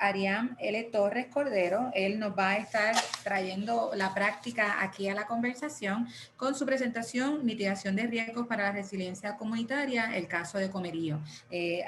Ariam L. Torres Cordero. Él nos va a estar trayendo la práctica aquí a la conversación con su presentación Mitigación de riesgos para la resiliencia comunitaria, el caso de Comerío.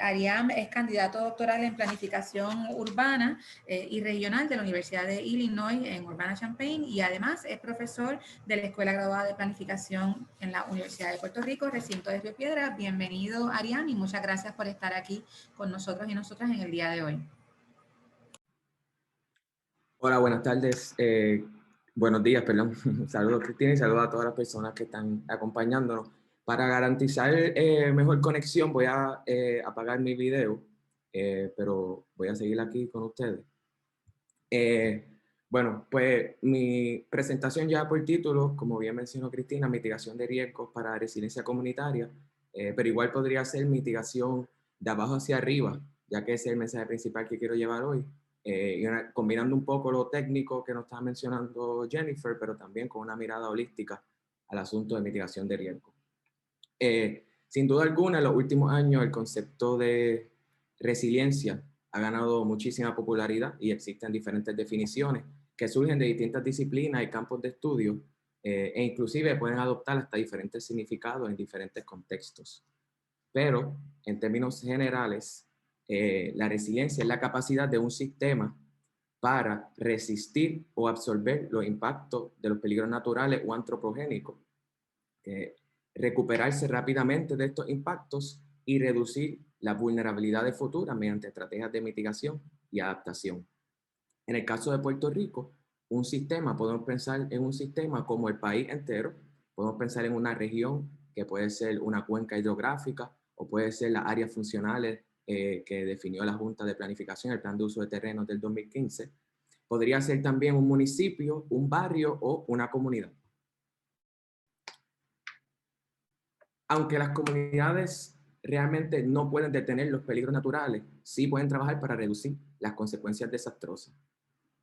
Ariam es candidato doctoral en planificación urbana y regional de la Universidad de Illinois en Urbana-Champaign y además es profesor de la Escuela Graduada de Planificación en la Universidad de Puerto Rico, recinto de Río Piedras. Bienvenido, Ariam, y muchas gracias por estar aquí con nosotros y nosotras en el día de hoy. Hola, buenas tardes. Buenos días, perdón. Saludos, Cristina, y saludos a todas las personas que están acompañándonos. Para garantizar mejor conexión, voy a apagar mi video, pero voy a seguir aquí con ustedes. Bueno, pues mi presentación ya por título, como bien mencionó Cristina, mitigación de riesgos para resiliencia comunitaria, pero igual podría ser mitigación de abajo hacia arriba, ya que ese es el mensaje principal que quiero llevar hoy. Combinando un poco lo técnico que nos estaba mencionando Jennifer, pero también con una mirada holística al asunto de mitigación de riesgo. Sin duda alguna, en los últimos años el concepto de resiliencia ha ganado muchísima popularidad y existen diferentes definiciones que surgen de distintas disciplinas y campos de estudio e inclusive pueden adoptar hasta diferentes significados en diferentes contextos. Pero en términos generales, la resiliencia es la capacidad de un sistema para resistir o absorber los impactos de los peligros naturales o antropogénicos, recuperarse rápidamente de estos impactos y reducir las vulnerabilidades futuras mediante estrategias de mitigación y adaptación. En el caso de Puerto Rico, podemos pensar en un sistema como el país entero, podemos pensar en una región que puede ser una cuenca hidrográfica o puede ser las áreas funcionales que definió la Junta de Planificación, el Plan de Uso de Terrenos del 2015. Podría ser también un municipio, un barrio o una comunidad. Aunque las comunidades realmente no pueden detener los peligros naturales, sí pueden trabajar para reducir las consecuencias desastrosas.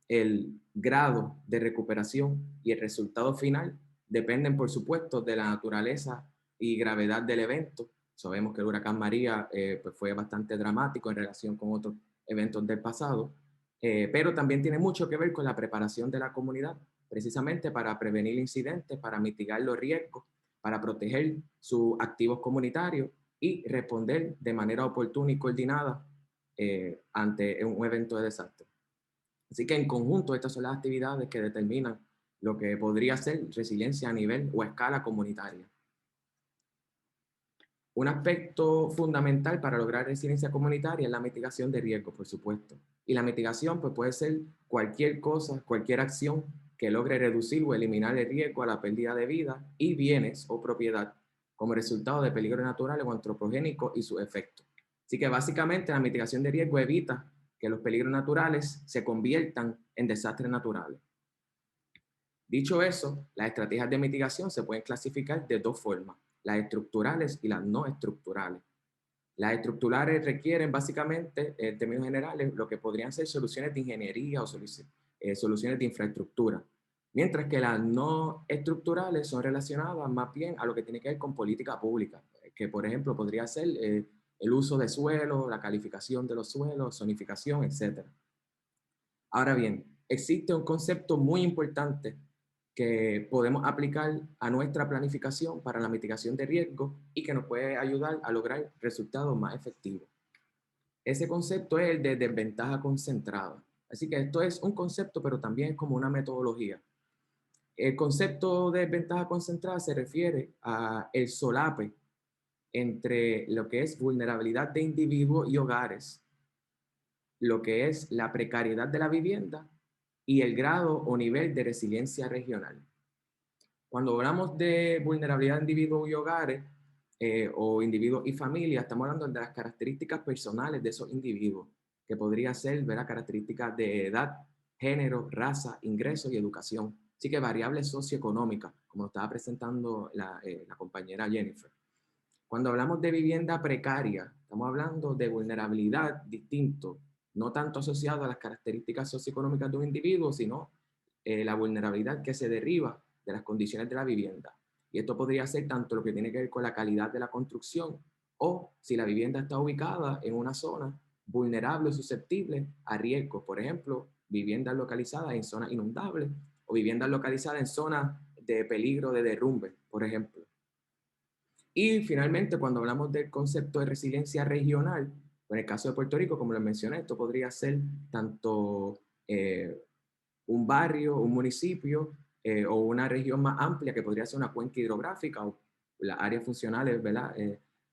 El grado de recuperación y el resultado final dependen, por supuesto, de la naturaleza y gravedad del evento. Sabemos que el huracán María pues fue bastante dramático en relación con otros eventos del pasado, pero también tiene mucho que ver con la preparación de la comunidad, precisamente para prevenir incidentes, para mitigar los riesgos, para proteger sus activos comunitarios y responder de manera oportuna y coordinada ante un evento de desastre. Así que en conjunto estas son las actividades que determinan lo que podría ser resiliencia a nivel o a escala comunitaria. Un aspecto fundamental para lograr resiliencia comunitaria es la mitigación de riesgos, por supuesto. Y la mitigación pues, puede ser cualquier cosa, cualquier acción que logre reducir o eliminar el riesgo a la pérdida de vida y bienes o propiedad como resultado de peligros naturales o antropogénicos y sus efectos. Así que básicamente la mitigación de riesgo evita que los peligros naturales se conviertan en desastres naturales. Dicho eso, las estrategias de mitigación se pueden clasificar de dos formas, las estructurales y las no estructurales. Las estructurales requieren básicamente, en términos generales, lo que podrían ser soluciones de ingeniería o soluciones de infraestructura, mientras que las no estructurales son relacionadas más bien a lo que tiene que ver con política pública, que por ejemplo podría ser el uso de suelo, la calificación de los suelos, zonificación, etc. Ahora bien, existe un concepto muy importante que podemos aplicar a nuestra planificación para la mitigación de riesgos y que nos puede ayudar a lograr resultados más efectivos. Ese concepto es el de desventaja concentrada. Así que esto es un concepto, pero también es como una metodología. El concepto de desventaja concentrada se refiere a el solape entre lo que es vulnerabilidad de individuos y hogares, lo que es la precariedad de la vivienda y el grado o nivel de resiliencia regional. Cuando hablamos de vulnerabilidad de individuos y hogares, o individuos y familias, estamos hablando de las características personales de esos individuos, que podría ser ver las características de edad, género, raza, ingresos y educación. Así que variables socioeconómicas, como estaba presentando la compañera Jennifer. Cuando hablamos de vivienda precaria, estamos hablando de vulnerabilidad distinto, no tanto asociado a las características socioeconómicas de un individuo, sino la vulnerabilidad que se deriva de las condiciones de la vivienda. Y esto podría ser tanto lo que tiene que ver con la calidad de la construcción o si la vivienda está ubicada en una zona vulnerables o susceptibles a riesgos. Por ejemplo, viviendas localizadas en zonas inundables o viviendas localizadas en zonas de peligro de derrumbe, por ejemplo. Y finalmente, cuando hablamos del concepto de resiliencia regional, en el caso de Puerto Rico, como les mencioné, esto podría ser tanto un barrio, un municipio o una región más amplia que podría ser una cuenca hidrográfica o las áreas funcionales, ¿verdad?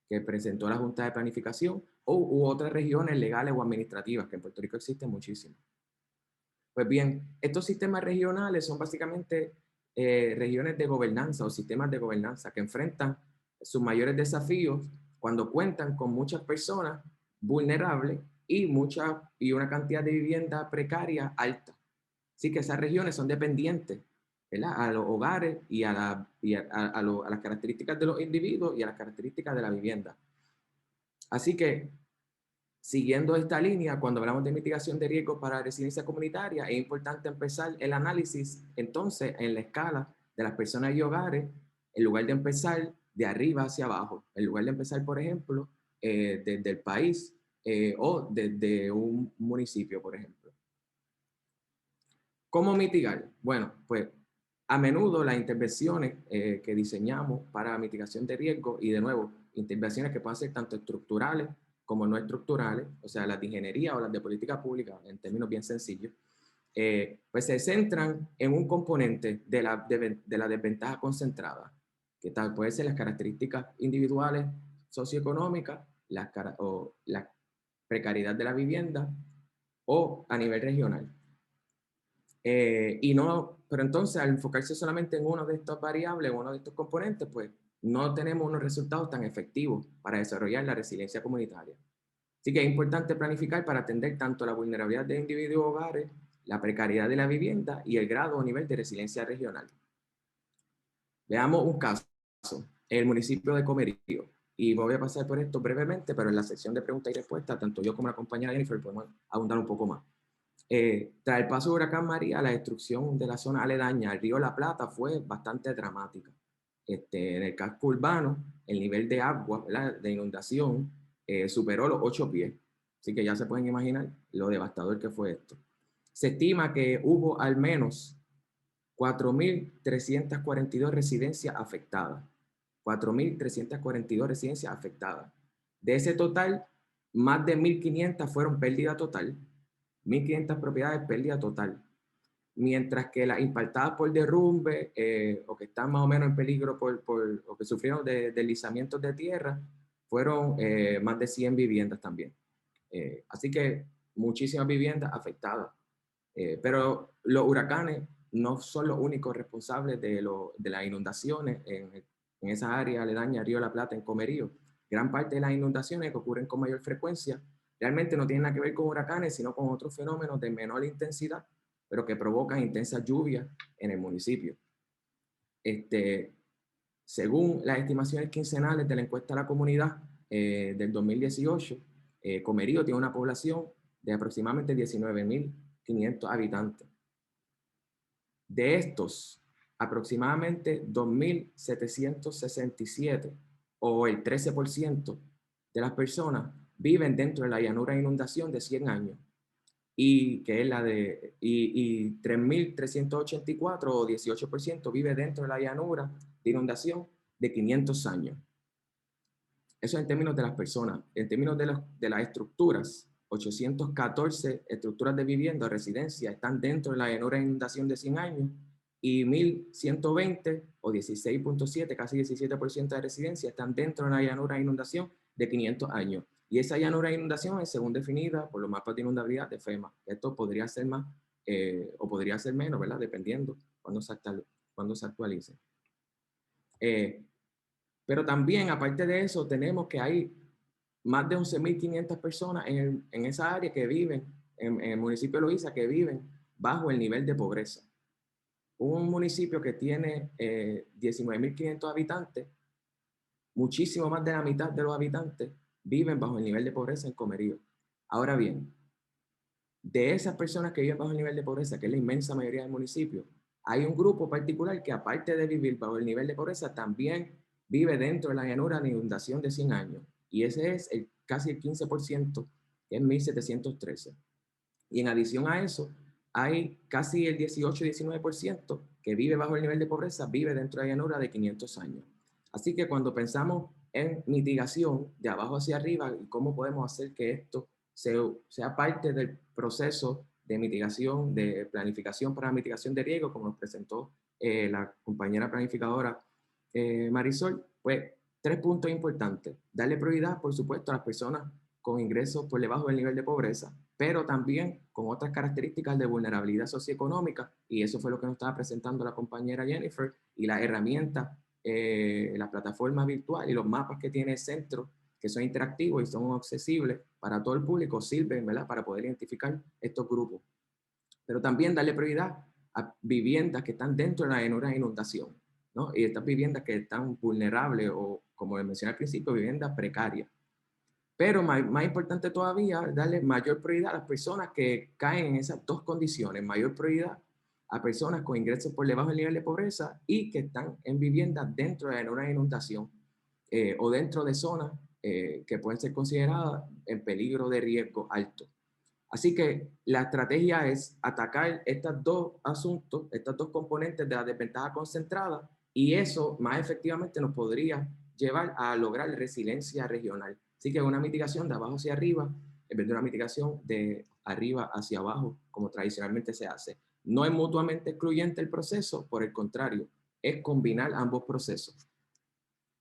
Que presentó la Junta de Planificación u otras regiones legales o administrativas, que en Puerto Rico existen muchísimas. Pues bien, estos sistemas regionales son básicamente regiones de gobernanza o sistemas de gobernanza que enfrentan sus mayores desafíos cuando cuentan con muchas personas vulnerables y una cantidad de vivienda precaria alta. Así que esas regiones son dependientes, ¿verdad?, a los hogares y a las características de los individuos y a las características de la vivienda. Así que, siguiendo esta línea, cuando hablamos de mitigación de riesgos para resiliencia comunitaria, es importante empezar el análisis entonces en la escala de las personas y hogares, en lugar de empezar de arriba hacia abajo, en lugar de empezar, por ejemplo, desde el país o desde un municipio, por ejemplo. ¿Cómo mitigar? Bueno, pues a menudo las intervenciones que diseñamos para mitigación de riesgos, y de nuevo, intervenciones que pueden ser tanto estructurales como no estructurales, o sea, las de ingeniería o las de política pública, en términos bien sencillos, pues se centran en un componente de la desventaja concentrada, que tal puede ser las características individuales socioeconómicas, la precariedad de la vivienda o a nivel regional. Pero entonces al enfocarse solamente en una de estas variables, uno de estos componentes, pues no tenemos unos resultados tan efectivos para desarrollar la resiliencia comunitaria. Así que es importante planificar para atender tanto la vulnerabilidad de individuos y hogares, la precariedad de la vivienda y el grado o nivel de resiliencia regional. Veamos un caso, el municipio de Comerío. Y voy a pasar por esto brevemente, pero en la sección de preguntas y respuestas, tanto yo como la compañera Jennifer podemos abundar un poco más. Tras el paso de huracán María, la destrucción de la zona aledaña al río La Plata fue bastante dramática. En el casco urbano, el nivel de agua, ¿verdad?, de inundación superó los 8 pies. Así que ya se pueden imaginar lo devastador que fue esto. Se estima que hubo al menos 4.342 residencias afectadas. 4.342 residencias afectadas. De ese total, más de 1.500 fueron pérdida total. 1.500 propiedades pérdida total. Mientras que las impactadas por derrumbe o que están más o menos en peligro o que sufrieron deslizamientos de tierra, fueron más de 100 viviendas también. Así que muchísimas viviendas afectadas. Pero los huracanes no son los únicos responsables de las inundaciones en esa área aledaña a Río de la Plata, en Comerío. Gran parte de las inundaciones que ocurren con mayor frecuencia realmente no tienen nada que ver con huracanes, sino con otros fenómenos de menor intensidad, pero que provocan intensas lluvias en el municipio. Según las estimaciones quincenales de la encuesta de la comunidad del 2018, Comerío tiene una población de aproximadamente 19.500 habitantes. De estos, aproximadamente 2.767, o el 13% de las personas, viven dentro de la llanura de inundación de 100 años, y que es la de, y 3.384 o 18% vive dentro de la llanura de inundación de 500 años. Eso en términos de las personas. En términos de las estructuras, 814 estructuras de vivienda o residencia están dentro de la llanura de inundación de 100 años, y 1.120 o 16.7, casi 17% de residencias están dentro de la llanura de inundación de 500 años. Y esa llanura de inundación es según definida por los mapas de inundabilidad de FEMA. Esto podría ser más o podría ser menos, ¿verdad?, dependiendo cuando se actualice. Pero también, aparte de eso, tenemos que hay más de 11.500 personas en esa área que viven, en el municipio de Loíza, que viven bajo el nivel de pobreza. Un municipio que tiene 19.500 habitantes, muchísimo más de la mitad de los habitantes viven bajo el nivel de pobreza en Comerío. Ahora bien, de esas personas que viven bajo el nivel de pobreza, que es la inmensa mayoría del municipio, hay un grupo particular que, aparte de vivir bajo el nivel de pobreza, también vive dentro de la llanura de inundación de 100 años. Y ese es casi el 15% que es 1.713. Y en adición a eso, hay casi el 18-19% que vive bajo el nivel de pobreza, vive dentro de la llanura de 500 años. Así que cuando pensamos en mitigación de abajo hacia arriba y cómo podemos hacer que esto sea parte del proceso de mitigación, de planificación para la mitigación de riesgo, como nos presentó la compañera planificadora Marisol, pues 3 puntos importantes. Darle prioridad, por supuesto, a las personas con ingresos por debajo del nivel de pobreza, pero también con otras características de vulnerabilidad socioeconómica, y eso fue lo que nos estaba presentando la compañera Jennifer, y las herramientas, la plataforma virtual y los mapas que tiene el centro, que son interactivos y son accesibles para todo el público, sirven, ¿verdad?, para poder identificar estos grupos. Pero también darle prioridad a viviendas que están dentro de la llanura de inundación, ¿no? Y estas viviendas que están vulnerables o, como mencioné al principio, viviendas precarias. Pero más importante todavía, darle mayor prioridad a las personas que caen en esas dos condiciones, mayor prioridad a personas con ingresos por debajo del nivel de pobreza y que están en viviendas dentro de una inundación o dentro de zonas que pueden ser consideradas en peligro de riesgo alto. Así que la estrategia es atacar estos dos asuntos, estos dos componentes de la desventaja concentrada, y eso más efectivamente nos podría llevar a lograr resiliencia regional. Así que una mitigación de abajo hacia arriba, en vez de una mitigación de arriba hacia abajo, como tradicionalmente se hace. No es mutuamente excluyente el proceso, por el contrario, es combinar ambos procesos.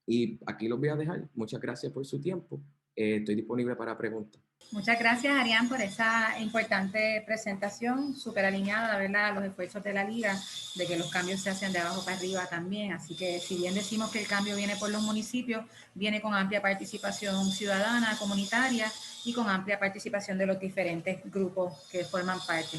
Y aquí los voy a dejar. Muchas gracias por su tiempo. Estoy disponible para preguntas. Muchas gracias, Arián, por esa importante presentación, súper alineada, la verdad, a los esfuerzos de la Liga, de que los cambios se hacen de abajo para arriba también. Así que si bien decimos que el cambio viene por los municipios, viene con amplia participación ciudadana, comunitaria y con amplia participación de los diferentes grupos que forman parte.